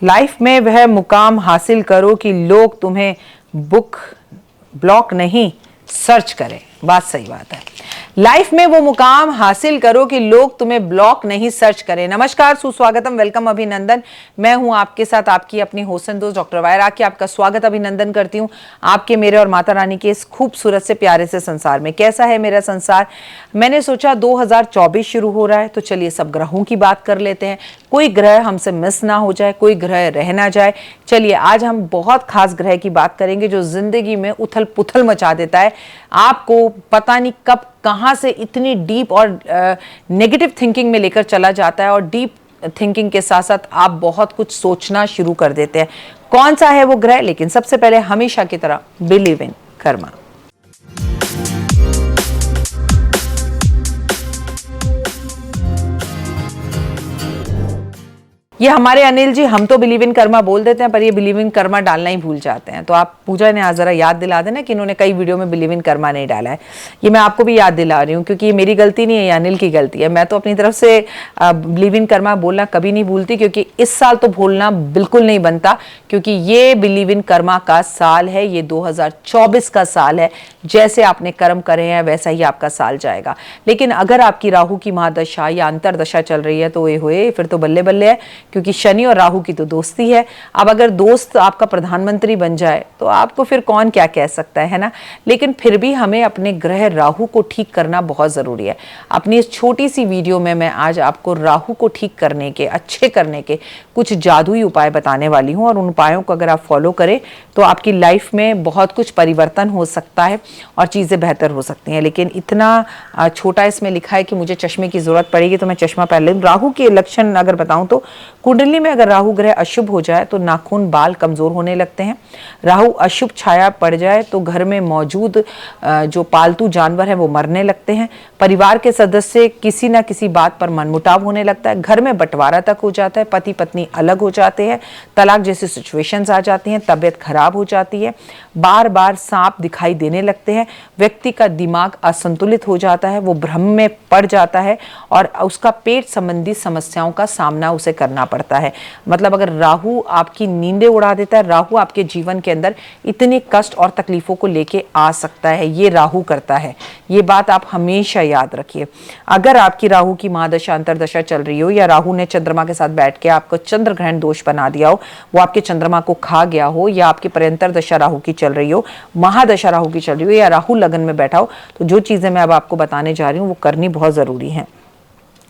Life में वह मुकाम हासिल करो कि लोग तुम्हें ब्लॉक नहीं सर्च करें। बात सही बात है। लाइफ में वो मुकाम हासिल करो कि लोग तुम्हें ब्लॉक नहीं सर्च करें। नमस्कार, सुस्वागतम, वेलकम, अभिनंदन। मैं हूं आपके साथ आपकी अपनी होसन दोस्त डॉक्टर वायरा की आपका स्वागत अभिनंदन करती हूं आपके, मेरे और माता रानी के इस खूबसूरत से प्यारे से संसार में। कैसा है मेरा संसार? मैंने सोचा 2024 शुरू हो रहा है तो चलिए सब ग्रहों की बात कर लेते हैं। कोई ग्रह हमसे मिस ना हो जाए, कोई ग्रह रह ना जाए। चलिए आज हम बहुत खास ग्रह की बात करेंगे जो जिंदगी में उथल पुथल मचा देता है। आपको पता नहीं कब कहां से इतनी डीप और नेगेटिव थिंकिंग में लेकर चला जाता है, और डीप थिंकिंग के साथ साथ आप बहुत कुछ सोचना शुरू कर देते हैं। कौन सा है वो ग्रह? लेकिन सबसे पहले हमेशा की तरह बिलीव इन कर्मा। ये हमारे अनिल जी, हम तो बिलीव इन कर्मा बोल देते हैं पर ये बिलीव इन कर्मा डालना ही भूल जाते हैं। तो आप पूजा ने आज जरा याद दिला देना कि इन्होंने कई वीडियो में बिलीव इन कर्मा नहीं डाला है। ये मैं आपको भी याद दिला रही हूँ क्योंकि ये मेरी गलती नहीं है, ये अनिल की गलती है। मैं तो अपनी तरफ से बिलीव इन कर्मा बोलना कभी नहीं भूलती, क्योंकि इस साल तो भूलना बिल्कुल नहीं बनता, क्योंकि ये बिलीव इन कर्मा का साल है। ये 2024 का साल है। जैसे आपने कर्म करे हैं वैसा ही आपका साल जाएगा। लेकिन अगर आपकी राहु की महादशा या अंतरदशा चल रही है तो ये हुए फिर तो बल्ले बल्ले है, क्योंकि शनि और राहु की तो दोस्ती है। अब अगर दोस्त आपका प्रधानमंत्री बन जाए तो आपको फिर कौन क्या कह सकता है ना। लेकिन फिर भी हमें अपने ग्रह राहु को ठीक करना बहुत जरूरी है। अपनी इस छोटी सी वीडियो में मैं आज आपको राहु को ठीक करने के, अच्छे करने के कुछ जादुई उपाय बताने वाली हूं, और उन उपायों को अगर आप फॉलो करें तो आपकी लाइफ में बहुत कुछ परिवर्तन हो सकता है और चीजें बेहतर हो सकती हैं। लेकिन इतना छोटा इसमें लिखा है कि मुझे चश्मे की जरूरत पड़ेगी तो मैं चश्मा पहन लूं। राहु के लक्षण अगर बताऊं तो कुंडली में अगर राहु ग्रह अशुभ हो जाए तो नाखून, बाल कमजोर होने लगते हैं। राहु अशुभ छाया पड़ जाए तो घर में मौजूद जो पालतू जानवर हैं वो मरने लगते हैं। परिवार के सदस्य किसी ना किसी बात पर मनमुटाव होने लगता है। घर में बंटवारा तक हो जाता है। पति पत्नी अलग हो जाते हैं। तलाक जैसी सिचुएशंस आ जाती हैं। तबीयत खराब हो जाती है। बार बार सांप दिखाई देने लगते हैं। व्यक्ति का दिमाग असंतुलित हो जाता है। वो भ्रम में पड़ जाता है और उसका पेट संबंधी समस्याओं का सामना उसे करना पड़ता है। मतलब अगर राहु आपकी नींदें उड़ा देता है, राहु आपके जीवन के अंदर इतने कष्ट और तकलीफों को लेके आ सकता है। ये राहु करता है। ये बात आप हमेशा याद रखिए। अगर आपकी राहु की महादशा अंतरदशा चल रही हो, या राहु ने चंद्रमा के साथ बैठ के आपको चंद्र ग्रहण दोष बना दिया हो, वो आपके चंद्रमा को खा गया हो, या आपकी पर्यंतर दशा राहु की चल रही हो, महादशा राहु की चल रही हो, या राहु लगन में बैठा हो, तो जो चीजें मैं अब आपको बताने जा रही हूँ वो करनी बहुत जरूरी है।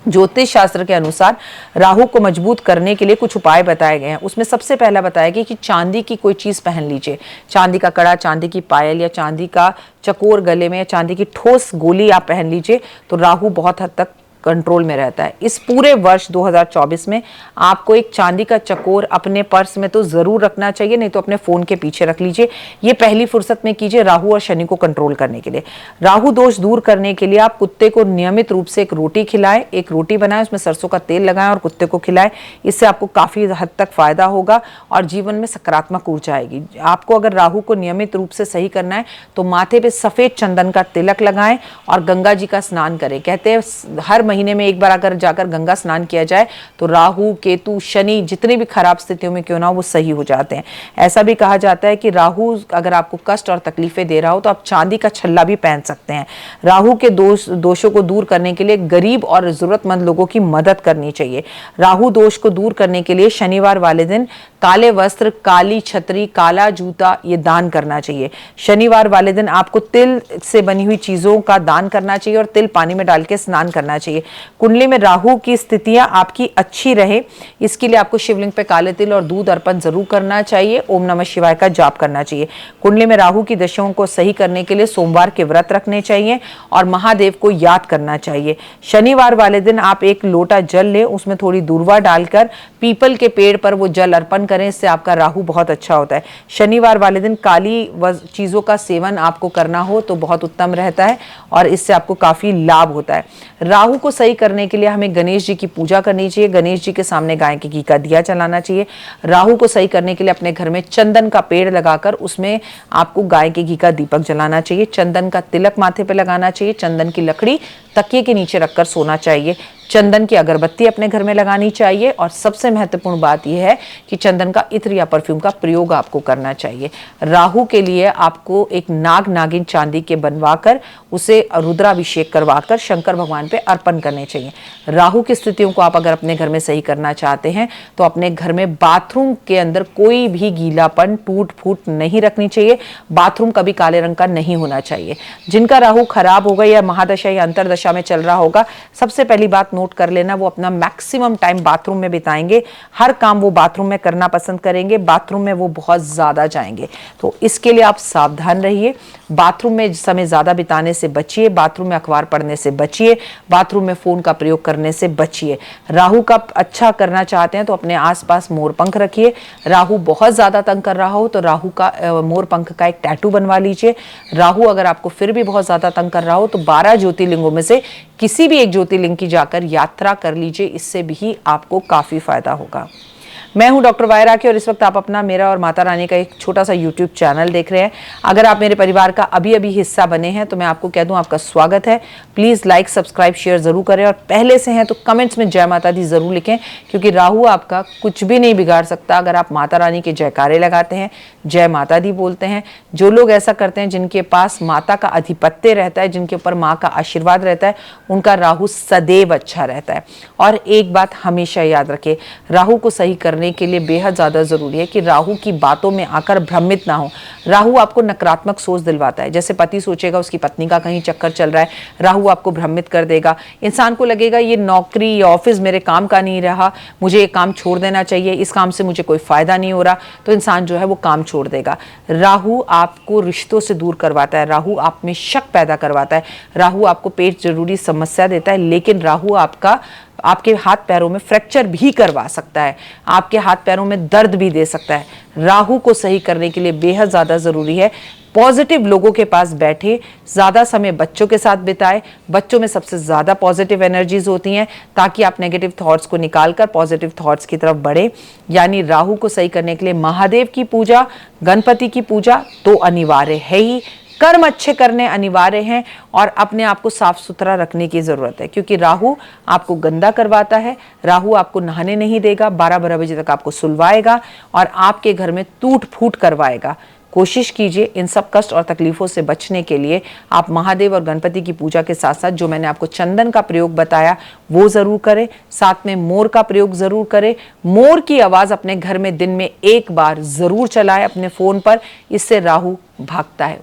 ज्योतिष शास्त्र के अनुसार राहु को मजबूत करने के लिए कुछ उपाय बताए गए हैं। उसमें सबसे पहला बताया गया कि चांदी की कोई चीज पहन लीजिए। चांदी का कड़ा, चांदी की पायल, या चांदी का चकोर गले में, या चांदी की ठोस गोली आप पहन लीजिए तो राहु बहुत हद तक कंट्रोल में रहता है। इस पूरे वर्ष 2024 में आपको एक चांदी का चकोर अपने पर्स में तो जरूर रखना चाहिए, नहीं तो अपने फोन के पीछे रख लीजिए। ये पहली फुर्सत में कीजिए राहु और शनि को कंट्रोल करने के लिए। राहु दोष दूर करने के लिए आप कुत्ते को नियमित रूप से एक रोटी खिलाएं, एक रोटी बनाएं, उसमें सरसों का तेल लगाएं और कुत्ते को खिलाएं। इससे आपको काफी हद तक फायदा होगा और जीवन में सकारात्मक ऊर्जा आएगी। आपको अगर राहु को नियमित रूप से सही करना है तो माथे पे सफेद चंदन का तिलक लगाएं और गंगा जी का स्नान करें। कहते हैं हर महीने में एक बार अगर जाकर गंगा स्नान किया जाए तो राहु, केतु, शनि जितनी भी खराब स्थितियों में क्यों ना वो सही हो जाते हैं। ऐसा भी कहा जाता है कि राहु अगर आपको कष्ट और तकलीफें दे रहा हो तो आप चांदी का छल्ला भी पहन सकते हैं। राहु के दोषों को दूर करने के लिए गरीब और जरूरतमंद लोगों की मदद करनी चाहिए। राहु दोष को दूर करने के लिए शनिवार वाले दिन काले वस्त्र, काली छतरी, काला जूता ये दान करना चाहिए। शनिवार वाले दिन आपको तिल से बनी हुई चीजों का दान करना चाहिए और तिल पानी में डाल के स्नान करना चाहिए। कुंडली में राहु की स्थितियां आपकी अच्छी रहे, इसके लिए आपको शिवलिंग पे काले तिल और दूध अर्पण जरूर करना चाहिए। ओम नमः शिवाय का जाप करना चाहिए। कुंडली में राहु की दशाओं को सही करने के लिए सोमवार के व्रत रखने चाहिए और महादेव को याद करना चाहिए। शनिवार वाले दिन आप एक लोटा जल लें, उसमें थोड़ी दूर्वा डालकर पीपल के पेड़ पर वो जल अर्पण करें। इससे आपका राहु बहुत अच्छा होता है। शनिवार वाले दिन काली चीजों का सेवन आपको करना हो तो बहुत उत्तम रहता है और इससे आपको काफी लाभ होता है। राहु को सही करने के लिए हमें गणेश जी की पूजा करनी चाहिए। गणेश जी के सामने गाय के घी का दिया जलाना चाहिए। राहु को सही करने के लिए अपने घर में चंदन का पेड़ लगाकर उसमें आपको गाय के घी का दीपक जलाना चाहिए। चंदन का तिलक माथे पे लगाना चाहिए। चंदन की लकड़ी तकिए के नीचे रखकर सोना चाहिए। चंदन की अगरबत्ती अपने घर में लगानी चाहिए और सबसे महत्वपूर्ण बात यह है कि चंदन का इत्र या परफ्यूम का प्रयोग आपको करना चाहिए। राहु के लिए आपको एक नाग नागिन चांदी के बनवाकर उसे रुद्राभिषेक करवाकर शंकर भगवान पे अर्पण करने चाहिए। राहु की स्थितियों को आप अगर अपने घर में सही करना चाहते हैं तो अपने घर में बाथरूम के अंदर कोई भी गीलापन टूट फूट नहीं रखनी चाहिए। बाथरूम कभी काले रंग का नहीं होना चाहिए। जिनका राहु खराब होगा या महादशा या अंतरदशा में चल रहा होगा, सबसे पहली बात नोट कर लेना, वो अपना मैक्सिमम टाइम बाथरूम में बिताएंगे। हर काम वो बाथरूम में करना पसंद करेंगे, बाथरूम में वो बहुत ज्यादा जाएंगे। तो इसके लिए आप सावधान रहिए। बाथरूम में समय ज्यादा बिताने से बचिए, बाथरूम में अखबार पढ़ने से बचिए, बाथरूम में फोन का प्रयोग करने से बचिए। राहु का अच्छा करना चाहते हैं तो अपने आसपास मोरपंख रखिए। राहु बहुत ज्यादा तंग कर रहा हो तो राहु का मोरपंख का एक टैटू बनवा लीजिए। राहु अगर आपको फिर भी बहुत ज्यादा तंग कर रहा हो तो 12 ज्योतिर्लिंगों में से किसी भी एक ज्योतिर्लिंग की जाकर यात्रा कर लीजिए, इससे भी आपको काफी फायदा होगा। मैं हूं डॉक्टर वाय राखी और इस वक्त आप अपना, मेरा और माता रानी का एक छोटा सा यूट्यूब चैनल देख रहे हैं। अगर आप मेरे परिवार का अभी अभी हिस्सा बने हैं तो मैं आपको कह दूं आपका स्वागत है। प्लीज़ लाइक सब्सक्राइब शेयर ज़रूर करें और पहले से हैं तो कमेंट्स में जय माता दी ज़रूर लिखें, क्योंकि राहु आपका कुछ भी नहीं बिगाड़ सकता अगर आप माता रानी के जयकारे लगाते हैं, जय माता दी बोलते हैं। जो लोग ऐसा करते हैं, जिनके पास माता का आधिपत्य रहता है, जिनके ऊपर माँ का आशीर्वाद रहता है, उनका राहु सदैव अच्छा रहता है। और एक बात हमेशा याद रखें, राहु को सही करने के लिए बेहद ज्यादा जरूरी है कि राहु की बातों में आकर भ्रमित ना हो। राहु आपको नकारात्मक सोच दिलवाता है। जैसे पति सोचेगा उसकी पत्नी का कहीं चक्कर चल रहा है, राहु आपको भ्रमित कर देगा। इंसान को लगेगा ये नौकरी या ऑफिस मेरे काम का नहीं रहा, मुझे ये काम छोड़ देना चाहिए, इस काम से मुझे कोई फायदा नहीं हो रहा, तो इंसान जो है वो काम छोड़ देगा। राहु आपको रिश्तों से दूर करवाता है, राहु आप में शक पैदा करवाता है, राहु आपको पेट जरूरी समस्या देता है, लेकिन राहु आपके हाथ पैरों में फ्रैक्चर भी करवा सकता है, आपके हाथ पैरों में दर्द भी दे सकता है। राहु को सही करने के लिए बेहद ज़्यादा ज़रूरी है पॉजिटिव लोगों के पास बैठे, ज़्यादा समय बच्चों के साथ बिताए। बच्चों में सबसे ज़्यादा पॉजिटिव एनर्जीज होती हैं, ताकि आप नेगेटिव थॉट्स को निकालकर पॉजिटिव थॉट्स की तरफ बढ़े। यानी राहु को सही करने के लिए महादेव की पूजा, गणपति की पूजा तो अनिवार्य है ही, कर्म अच्छे करने अनिवार्य हैं और अपने आप को साफ सुथरा रखने की जरूरत है, क्योंकि राहु आपको गंदा करवाता है। राहु आपको नहाने नहीं देगा, 12-12 बजे तक आपको सुलवाएगा और आपके घर में टूट फूट करवाएगा। कोशिश कीजिए इन सब कष्ट और तकलीफों से बचने के लिए आप महादेव और गणपति की पूजा के साथ साथ जो मैंने आपको चंदन का प्रयोग बताया वो जरूर करें, साथ में मोर का प्रयोग जरूर करें। मोर की आवाज अपने घर में दिन में एक बार जरूर चलाएं अपने फोन पर, इससे राहु भागता है।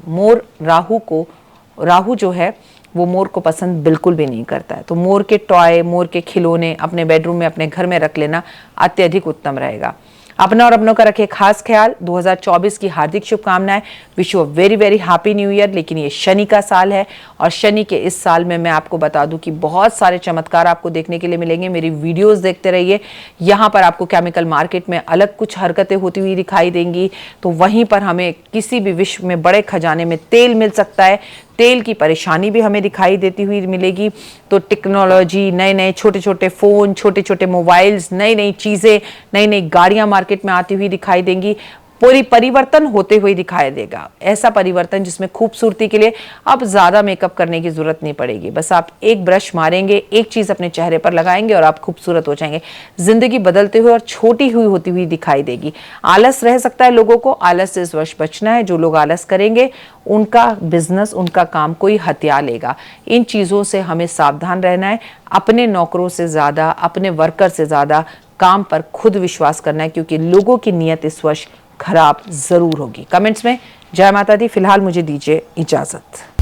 राहु जो है वो मोर को पसंद बिल्कुल भी नहीं करता है। तो मोर के टॉय, मोर के खिलौने अपने बेडरूम में, अपने घर में रख लेना अत्यधिक उत्तम रहेगा। अपना और अपनों का रखें खास ख्याल। 2024 की हार्दिक शुभकामनाएं। Wish you a very very happy new year. लेकिन ये शनि का साल है और शनि के इस साल में मैं आपको बता दूं कि बहुत सारे चमत्कार आपको देखने के लिए मिलेंगे। मेरी वीडियोस देखते रहिए। यहाँ पर आपको केमिकल मार्केट में अलग कुछ हरकतें होती हुई दिखाई देंगी, तो वहीं पर हमें किसी भी विश्व में बड़े खजाने में तेल मिल सकता है। तेल की परेशानी भी हमें दिखाई देती हुई मिलेगी। तो टेक्नोलॉजी, नए नए छोटे छोटे फ़ोन, छोटे छोटे मोबाइल्स, नई नई चीज़ें, नई नई गाड़ियां मार्केट में आती हुई दिखाई देंगी। पूरी परिवर्तन होते हुए दिखाई देगा। ऐसा परिवर्तन जिसमें खूबसूरती के लिए अब ज़्यादा मेकअप करने की ज़रूरत नहीं पड़ेगी। बस आप एक ब्रश मारेंगे, एक चीज़ अपने चेहरे पर लगाएंगे और आप खूबसूरत हो जाएंगे। ज़िंदगी बदलते हुए और छोटी हुई होती हुई दिखाई देगी। आलस रह सकता है लोगों को, आलस से इस वर्ष बचना है। जो लोग आलस करेंगे उनका बिजनेस, उनका काम कोई हत्या लेगा। इन चीज़ों से हमें सावधान रहना है। अपने नौकरों से ज़्यादा, अपने वर्कर से ज़्यादा काम पर खुद विश्वास करना है, क्योंकि लोगों की नीयत इस वर्ष खराब जरूर होगी। कमेंट्स में जय माता दी। फिलहाल मुझे दीजिए इजाजत।